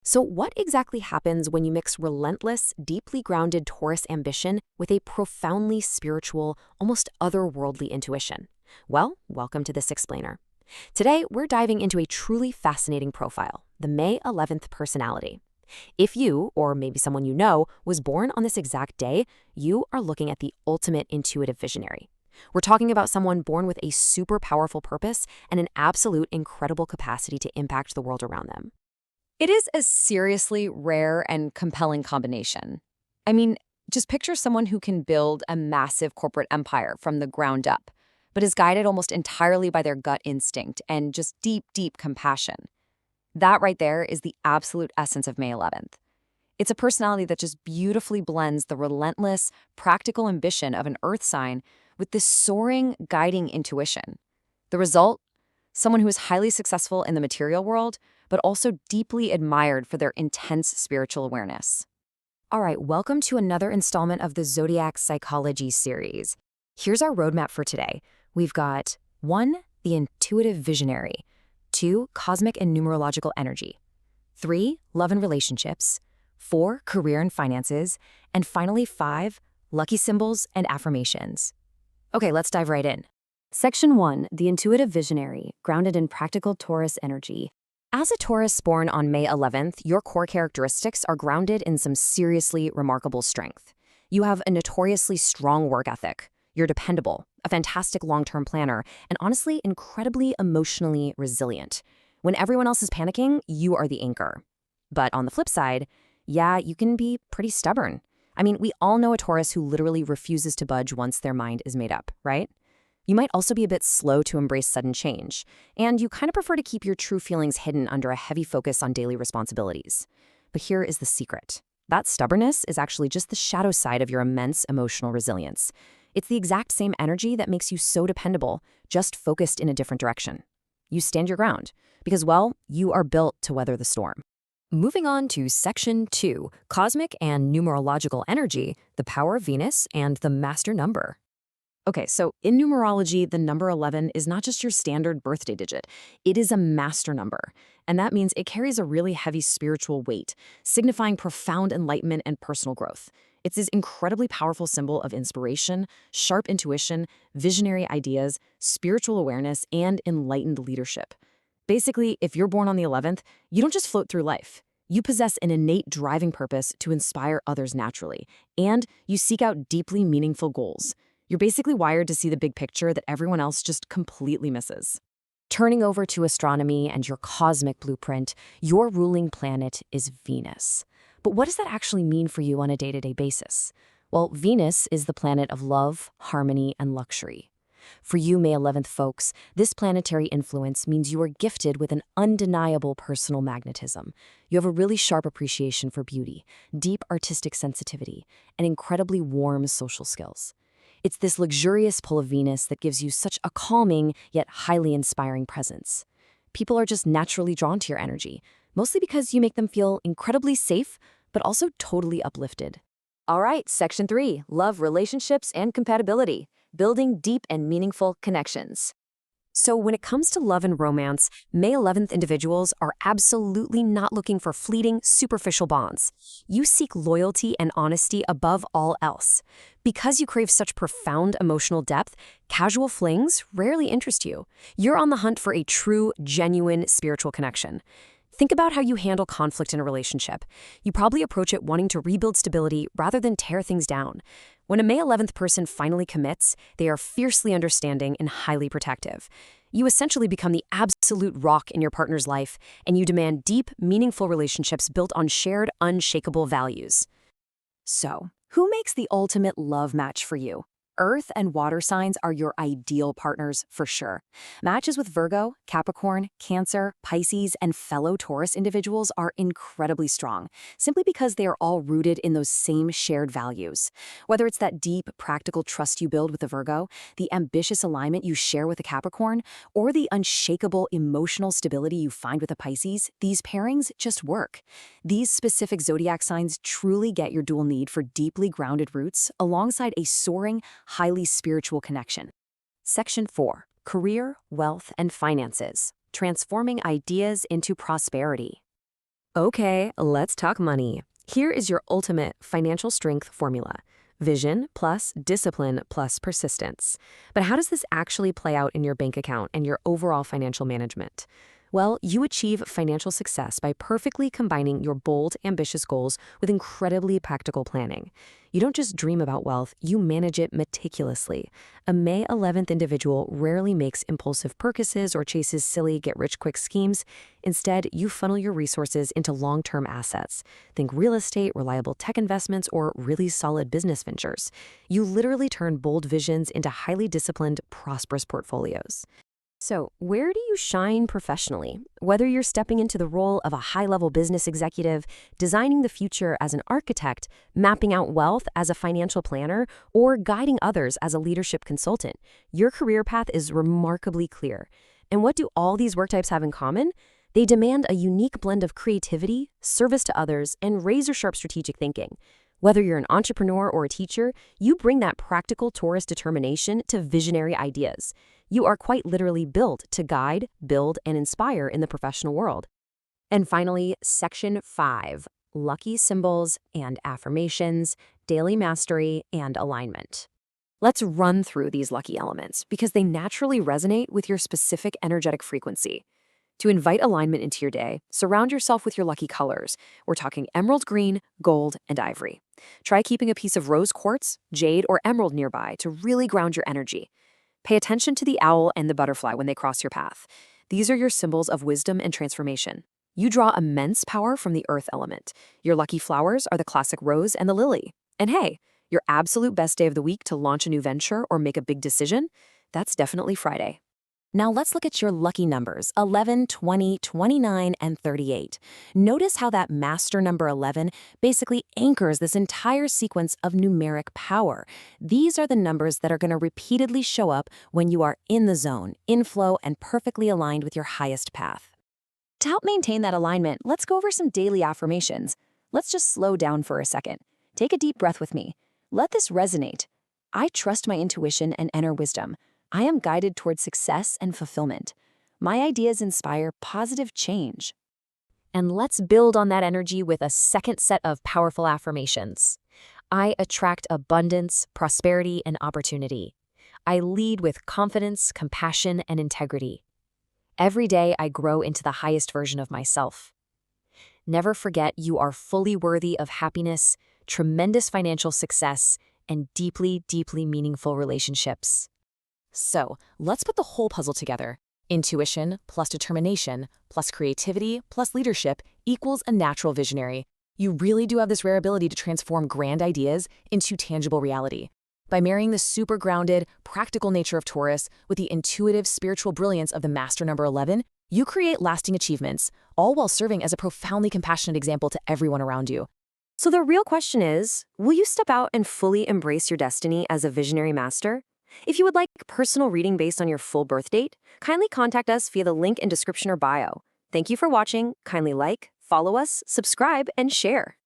So, what exactly happens when you mix relentless, deeply grounded Taurus ambition with a profoundly spiritual, almost otherworldly intuition? Well, welcome to this explainer. Today, we're diving into a truly fascinating profile, the May 11th personality. If you, or maybe someone you know, was born on this exact day, you are looking at the ultimate intuitive visionary. We're talking about someone born with a super powerful purpose and an absolute incredible capacity to impact the world around them. It is a seriously rare and compelling combination. I mean, just picture someone who can build a massive corporate empire from the ground up, but is guided almost entirely by their gut instinct and just deep, deep compassion. That right there is the absolute essence of May 11th. It's a personality that just beautifully blends the relentless, practical ambition of an earth sign with this soaring, guiding intuition. The result? Someone who is highly successful in the material world, but also deeply admired for their intense spiritual awareness. All right, welcome to another installment of the Zodiac Psychology series. Here's our roadmap for today. We've got 1, the intuitive visionary, 2, cosmic and numerological energy, 3, love and relationships, 4, career and finances, and finally 5, lucky symbols and affirmations. Okay, let's dive right in. Section 1, the intuitive visionary, grounded in practical Taurus energy. As a Taurus born on May 11th, your core characteristics are grounded in some seriously remarkable strength. You have a notoriously strong work ethic. You're dependable, a fantastic long-term planner, and honestly, incredibly emotionally resilient. When everyone else is panicking, you are the anchor. But on the flip side, yeah, you can be pretty stubborn. I mean, we all know a Taurus who literally refuses to budge once their mind is made up, right? You might also be a bit slow to embrace sudden change, and you kind of prefer to keep your true feelings hidden under a heavy focus on daily responsibilities. But here is the secret. That stubbornness is actually just the shadow side of your immense emotional resilience. It's the exact same energy that makes you so dependable, just focused in a different direction. You stand your ground, because, well, you are built to weather the storm. Moving on to Section 2, Cosmic and Numerological Energy, the Power of Venus, and the Master Number. Okay, so in numerology, the number 11 is not just your standard birthday digit. It is a master number, and that means it carries a really heavy spiritual weight, signifying profound enlightenment and personal growth. It's this incredibly powerful symbol of inspiration, sharp intuition, visionary ideas, spiritual awareness, and enlightened leadership. Basically, if you're born on the 11th, you don't just float through life. You possess an innate driving purpose to inspire others naturally, and you seek out deeply meaningful goals. You're basically wired to see the big picture that everyone else just completely misses. Turning over to astronomy and your cosmic blueprint, your ruling planet is Venus. But what does that actually mean for you on a day-to-day basis? Well, Venus is the planet of love, harmony, and luxury. For you May 11th folks, this planetary influence means you are gifted with an undeniable personal magnetism. You have a really sharp appreciation for beauty, deep artistic sensitivity, and incredibly warm social skills. It's this luxurious pull of Venus that gives you such a calming yet highly inspiring presence. People are just naturally drawn to your energy, mostly because you make them feel incredibly safe, but also totally uplifted. All right, Section 3, Love, Relationships, and Compatibility, Building Deep and Meaningful Connections. So when it comes to love and romance, May 11th individuals are absolutely not looking for fleeting, superficial bonds. You seek loyalty and honesty above all else. Because you crave such profound emotional depth, casual flings rarely interest you. You're on the hunt for a true, genuine spiritual connection. Think about how you handle conflict in a relationship. You probably approach it wanting to rebuild stability rather than tear things down. When a May 11th person finally commits, they are fiercely understanding and highly protective. You essentially become the absolute rock in your partner's life, and you demand deep, meaningful relationships built on shared, unshakable values. So, who makes the ultimate love match for you? Earth and water signs are your ideal partners for sure. Matches with Virgo, Capricorn, Cancer, Pisces, and fellow Taurus individuals are incredibly strong, simply because they are all rooted in those same shared values. Whether it's that deep, practical trust you build with a Virgo, the ambitious alignment you share with a Capricorn, or the unshakable emotional stability you find with a Pisces, these pairings just work. These specific zodiac signs truly get your dual need for deeply grounded roots alongside a soaring, highly spiritual connection. Section 4. Career, Wealth, and Finances. Transforming Ideas into Prosperity. Okay, let's talk money. Here is your ultimate financial strength formula: vision plus discipline plus persistence. But how does this actually play out in your bank account and your overall financial management? Well, you achieve financial success by perfectly combining your bold, ambitious goals with incredibly practical planning. You don't just dream about wealth, you manage it meticulously. A May 11th individual rarely makes impulsive purchases or chases silly get-rich-quick schemes. Instead, you funnel your resources into long-term assets. Think real estate, reliable tech investments, or really solid business ventures. You literally turn bold visions into highly disciplined, prosperous portfolios. So, where do you shine professionally? Whether you're stepping into the role of a high-level business executive, designing the future as an architect, mapping out wealth as a financial planner, or guiding others as a leadership consultant, your career path is remarkably clear. And what do all these work types have in common? They demand a unique blend of creativity, service to others, and razor-sharp strategic thinking. Whether you're an entrepreneur or a teacher, you bring that practical Taurus determination to visionary ideas. You are quite literally built to guide, build, and inspire in the professional world. And finally, Section 5, Lucky Symbols and Affirmations, Daily Mastery, and Alignment. Let's run through these lucky elements because they naturally resonate with your specific energetic frequency. To invite alignment into your day, surround yourself with your lucky colors. We're talking emerald green, gold, and ivory. Try keeping a piece of rose quartz, jade, or emerald nearby to really ground your energy. Pay attention to the owl and the butterfly when they cross your path. These are your symbols of wisdom and transformation. You draw immense power from the earth element. Your lucky flowers are the classic rose and the lily. And hey, your absolute best day of the week to launch a new venture or make a big decision? That's definitely Friday. Now let's look at your lucky numbers, 11, 20, 29, and 38. Notice how that master number 11 basically anchors this entire sequence of numeric power. These are the numbers that are going to repeatedly show up when you are in the zone, in flow, and perfectly aligned with your highest path. To help maintain that alignment, let's go over some daily affirmations. Let's just slow down for a second. Take a deep breath with me. Let this resonate. I trust my intuition and inner wisdom. I am guided towards success and fulfillment. My ideas inspire positive change. And let's build on that energy with a second set of powerful affirmations. I attract abundance, prosperity, and opportunity. I lead with confidence, compassion, and integrity. Every day I grow into the highest version of myself. Never forget you are fully worthy of happiness, tremendous financial success, and deeply, deeply meaningful relationships. So, let's put the whole puzzle together. Intuition plus determination plus creativity plus leadership equals a natural visionary. You really do have this rare ability to transform grand ideas into tangible reality. By marrying the super grounded, practical nature of Taurus with the intuitive, spiritual brilliance of the master number 11, you create lasting achievements, all while serving as a profoundly compassionate example to everyone around you. So the real question is, will you step out and fully embrace your destiny as a visionary master? If you would like personal reading based on your full birth date, kindly contact us via the link in description or bio. Thank you for watching. Kindly like, follow us, subscribe, and share.